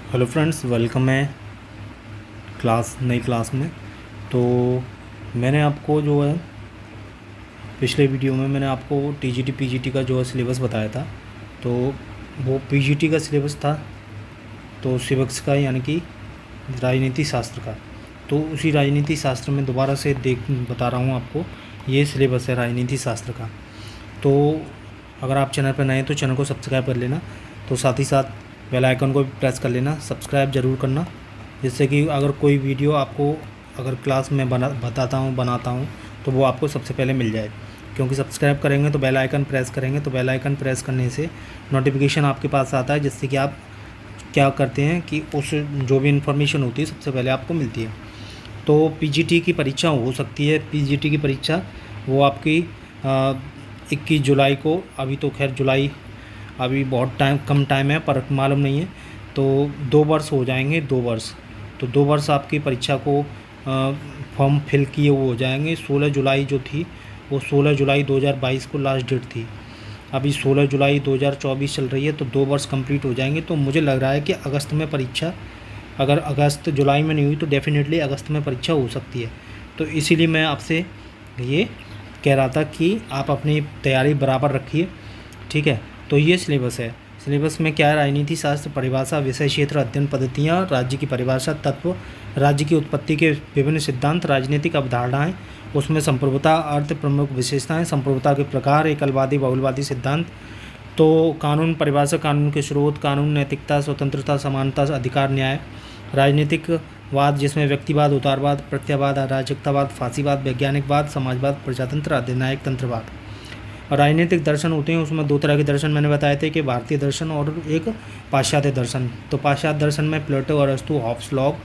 Hello friends, welcome है नई class में। तो मैंने आपको जो है पिछले वीडियो में मैंने आपको टीजीटी पीजीटी का जो है सिलेबस बताया था। तो वो पीजीटी का सिलेबस था, तो सिविक्स का यानी कि राजनीति शास्त्र का। तो उसी राजनीति शास्त्र में दोबारा से बता रहा हूँ आपको, ये सिलेबस है राजनीति शास्त्र का। तो अगर आप चैनल पर नए हैं तो चैनल को सब्सक्राइब कर लेना, तो साथ ही साथ बेल आइकन को भी प्रेस कर लेना, सब्सक्राइब ज़रूर करना, जिससे कि अगर कोई वीडियो आपको अगर क्लास में बनाता हूँ तो वो आपको सबसे पहले मिल जाए। क्योंकि सब्सक्राइब करेंगे तो बेल आइकन प्रेस करेंगे, तो बेल आइकन प्रेस करने से नोटिफिकेशन आपके पास आता है, जिससे कि आप क्या करते हैं कि उस जो भी इन्फॉर्मेशन होती है सबसे पहले आपको मिलती है। तो पीजीटी की परीक्षा हो सकती है। पीजीटी की परीक्षा वो आपकी 21 जुलाई को, अभी तो खैर जुलाई अभी बहुत कम टाइम है, पर मालूम नहीं है, तो 2 वर्ष हो जाएंगे, 2 वर्ष। तो 2 वर्ष आपकी परीक्षा को फॉर्म फिल किए हुए हो जाएंगे। 16 जुलाई जो थी वो 16 जुलाई 2022 को लास्ट डेट थी। अभी 16 जुलाई 2024 चल रही है, तो 2 वर्ष कंप्लीट हो जाएंगे। तो मुझे लग रहा है कि अगस्त में परीक्षा, अगर अगस्त जुलाई में नहीं हुई तो डेफिनेटली अगस्त में परीक्षा हो सकती है। तो इसीलिए मैं आपसे ये कह रहा था कि आप अपनी तैयारी बराबर रखिए, ठीक है। तो ये सिलेबस है। सिलेबस में क्या है? राजनीति शास्त्र, परिभाषा, विषय क्षेत्र, अध्ययन पद्धतियाँ, राज्य की परिभाषा, तत्व, राज्य की उत्पत्ति के विभिन्न सिद्धांत, राजनीतिक अवधारणाएं, उसमें संप्रभुता, अर्थ, प्रमुख विशेषताएं, संप्रभुता के प्रकार, एकलवादी बहुलवादी सिद्धांत, तो कानून परिभाषा, कानून के स्रोत, कानून, नैतिकता, स्वतंत्रता, समानता, अधिकार, न्याय, राजनीतिक वाद जिसमें व्यक्तिवाद, उदारवाद, प्रत्ययवाद, अराजकतावाद, फांसीवाद, वैज्ञानिकवाद, समाजवाद, प्रजातंत्र, अधिनायक तंत्रवाद। और राजनीतिक दर्शन होते हैं, उसमें 2 तरह के दर्शन मैंने बताए थे कि भारतीय दर्शन और एक पाश्चात्य दर्शन। तो पाश्चात्य दर्शन में प्लेटो, अरस्तु, Hobbes, Locke,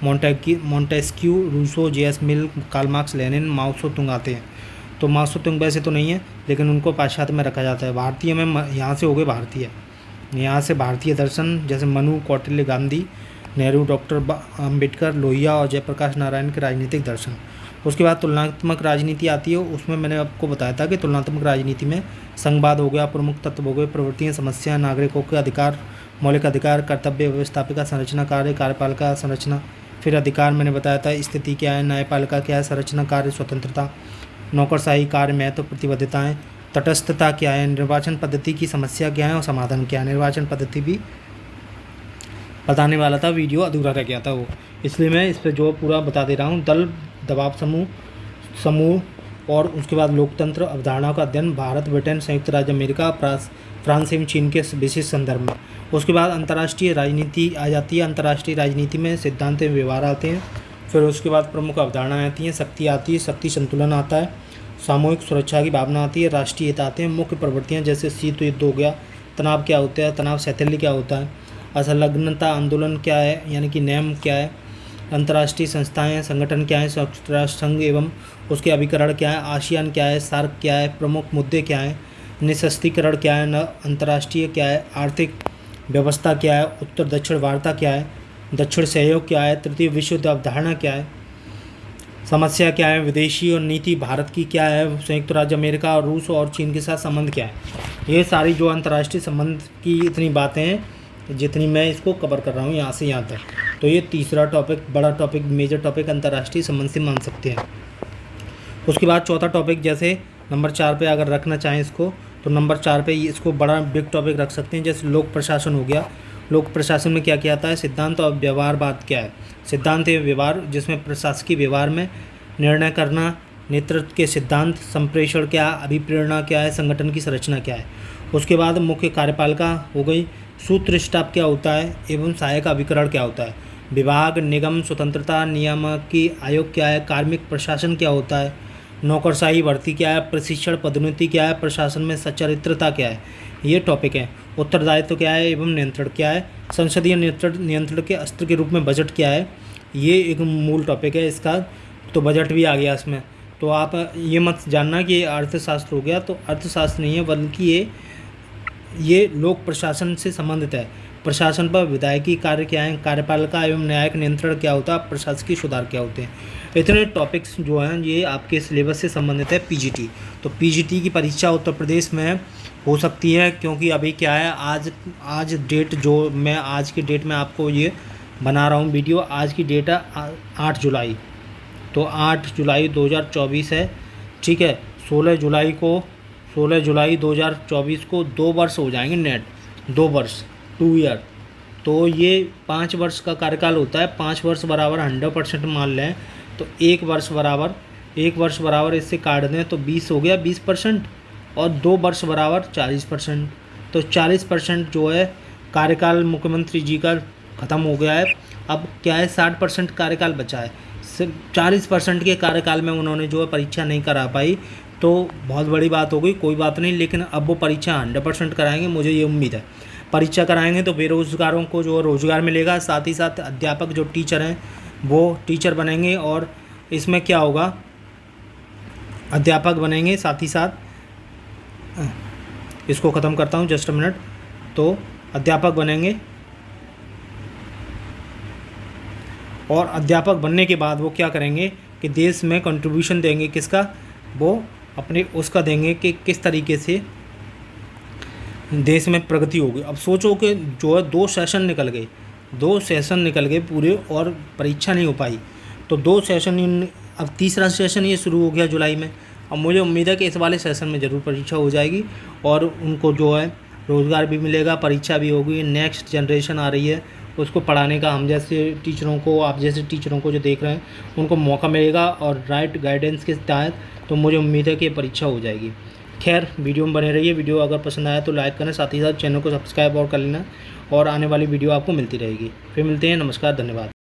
Montesquieu, Rousseau, J S. Mill, Karl Marx, Lenin, Mao Tse Tung आते हैं। तो माओ त्से तुंग वैसे तो नहीं है, लेकिन उनको पाश्चात्य में रखा जाता है। भारतीय में यहाँ से हो गए भारतीय, यहाँ से भारतीय दर्शन जैसे मनु, कौटिल्य, गांधी, नेहरू, डॉक्टर अम्बेडकर, लोहिया और जयप्रकाश नारायण के राजनीतिक दर्शन। उसके बाद तुलनात्मक राजनीति आती है। उसमें मैंने आपको बताया था कि तुलनात्मक राजनीति में संघवाद हो गया, प्रमुख तत्व हो गए, प्रवृत्तियाँ, समस्या, नागरिकों के अधिकार, मौलिक अधिकार, कर्तव्य, व्यवस्थापिका संरचना, कार्य, कार्यपालिका संरचना। फिर अधिकार मैंने बताया था, स्थिति क्या है, न्यायपालिका क्या है, संरचना, कार्य, स्वतंत्रता, नौकरशाही, कार्य, महत्व, प्रतिबद्धताएँ, तटस्थता क्या है, निर्वाचन पद्धति की समस्या क्या है और समाधान क्या है। निर्वाचन पद्धति भी बताने वाला था, वीडियो अधूरा रह गया था वो, इसलिए मैं इस पर जो पूरा बता दे रहा हूँ। दल, दबाव समूह और उसके बाद लोकतंत्र, अवधारणाओं का अध्ययन, भारत, ब्रिटेन, संयुक्त राज्य अमेरिका, फ्रांस एवं चीन के विशेष संदर्भ में। उसके बाद अंतर्राष्ट्रीय राजनीति आ जाती है। अंतर्राष्ट्रीय राजनीति में सिद्धांत एवं व्यवहार आते हैं। फिर उसके बाद प्रमुख अवधारणाएँ आती हैं, शक्ति आती है, शक्ति संतुलन आता है, सामूहिक सुरक्षा की भावना आती है, राष्ट्रीय हित आते हैं, मुख्य प्रवृत्तियाँ जैसे शीत युद्ध हो गया, तनाव क्या होता है, तनाव शैथिल्य क्या होता है, असंलग्नता आंदोलन क्या है यानी कि नेम क्या है, अंतर्राष्ट्रीय संस्थाएं, संगठन क्या है, संयुक्त राष्ट्र संघ एवं उसके अभिकरण क्या है, आसियान क्या है, सार्क क्या है, प्रमुख मुद्दे क्या हैं, निःशस्त्रीकरण क्या है, अंतर्राष्ट्रीय क्या है, आर्थिक व्यवस्था क्या है, उत्तर दक्षिण वार्ता क्या है, दक्षिण सहयोग क्या है, तृतीय विश्व युद्ध अवधारणा क्या है, समस्या क्या है, विदेशी और नीति भारत की क्या है, संयुक्त राज्य अमेरिका और रूस और चीन के साथ संबंध क्या है। ये सारी जो अंतर्राष्ट्रीय संबंध की इतनी बातें हैं, जितनी मैं इसको कवर कर रहा हूँ यहाँ से यहाँ तक, तो ये तीसरा टॉपिक, बड़ा टॉपिक, मेजर टॉपिक अंतर्राष्ट्रीय संबंध से मान सकते हैं। उसके बाद चौथा टॉपिक, जैसे नंबर 4 पे अगर रखना चाहें इसको, तो नंबर 4 पे इसको बड़ा बिग टॉपिक रख सकते हैं। जैसे लोक प्रशासन हो गया। लोक प्रशासन में क्या क्या आता है, सिद्धांत और व्यवहारवाद क्या है, सिद्धांत एवं व्यवहार जिसमें प्रशासकीय व्यवहार में निर्णय करना, नेतृत्व के सिद्धांत, संप्रेषण क्या, अभिप्रेरणा क्या है, संगठन की संरचना क्या है। उसके बाद मुख्य कार्यपालिका हो गई, सूत्र स्टाफ क्या होता है एवं सहायक अभिकरण क्या होता है, विभाग, निगम, स्वतंत्रता, नियामकी आयोग क्या है, कार्मिक प्रशासन क्या होता है, नौकरशाही भर्ती क्या है, प्रशिक्षण पदोन्नति क्या है, प्रशासन में सच्चरित्रता क्या है, ये टॉपिक है। उत्तरदायित्व क्या है एवं नियंत्रण क्या है, संसदीय नियंत्रण के अस्त्र के रूप में बजट क्या है, ये एक मूल टॉपिक है इसका। तो बजट भी आ गया इसमें। तो आप ये मत जानना कि ये अर्थशास्त्र हो गया, तो अर्थशास्त्र नहीं है, बल्कि ये लोक प्रशासन से संबंधित है। प्रशासन पर विधायकी कार्य क्या है, कार्यपालिका एवं न्यायिक नियंत्रण क्या होता है, प्रशासकीय सुधार क्या होते हैं। इतने टॉपिक्स जो हैं ये आपके सिलेबस से संबंधित है पीजीटी। तो पीजीटी की परीक्षा उत्तर प्रदेश में हो सकती है, क्योंकि अभी क्या है, आज डेट जो मैं आज की डेट में आपको ये बना रहा हूँ वीडियो, आज की डेट है 8 जुलाई। तो 8 जुलाई 2024 है, ठीक है। 16 जुलाई 2024 को 2 वर्ष हो जाएंगे नेट, 2 वर्ष, 2 ईयर। तो ये 5 वर्ष का कार्यकाल होता है। 5 वर्ष बराबर 100% मान लें तो 1 वर्ष बराबर इससे काट दें तो 20 हो गया 20%, और 2 वर्ष बराबर 40%। तो 40% जो है कार्यकाल मुख्यमंत्री जी का ख़त्म हो गया है। अब क्या है, 60% कार्यकाल बचा है। सिर्फ 40% के कार्यकाल में उन्होंने जो है परीक्षा नहीं करा पाई, तो बहुत बड़ी बात हो गई। कोई बात नहीं, लेकिन अब वो परीक्षा 100% कराएंगे, मुझे ये उम्मीद है। परीक्षा कराएंगे तो बेरोज़गारों को जो रोज़गार मिलेगा, साथ ही साथ अध्यापक जो टीचर हैं वो टीचर बनेंगे। और इसमें क्या होगा, अध्यापक बनेंगे, साथ ही साथ इसको ख़त्म करता हूँ, जस्ट अ मिनट। तो अध्यापक बनेंगे, और अध्यापक बनने के बाद वो क्या करेंगे कि देश में कंट्रीब्यूशन देंगे। किसका, वो अपने उसका देंगे कि किस तरीके से देश में प्रगति होगी। अब सोचो कि जो है 2 सेशन निकल गए पूरे, और परीक्षा नहीं हो पाई। तो 2 सेशन, अब तीसरा सेशन ये शुरू हो गया जुलाई में। अब मुझे उम्मीद है कि इस वाले सेशन में ज़रूर परीक्षा हो जाएगी, और उनको जो है रोज़गार भी मिलेगा, परीक्षा भी होगी। नेक्स्ट जनरेशन आ रही है, उसको पढ़ाने का हम जैसे टीचरों को, आप जैसे टीचरों को जो देख रहे हैं, उनको मौका मिलेगा, और राइट गाइडेंस के तहत। तो मुझे उम्मीद है कि ये परीक्षा हो जाएगी। खैर, वीडियो में बने रहिए। वीडियो अगर पसंद आया तो लाइक करें, साथ ही साथ चैनल को सब्सक्राइब और कर लेना, और आने वाली वीडियो आपको मिलती रहेगी। फिर मिलते हैं, नमस्कार, धन्यवाद।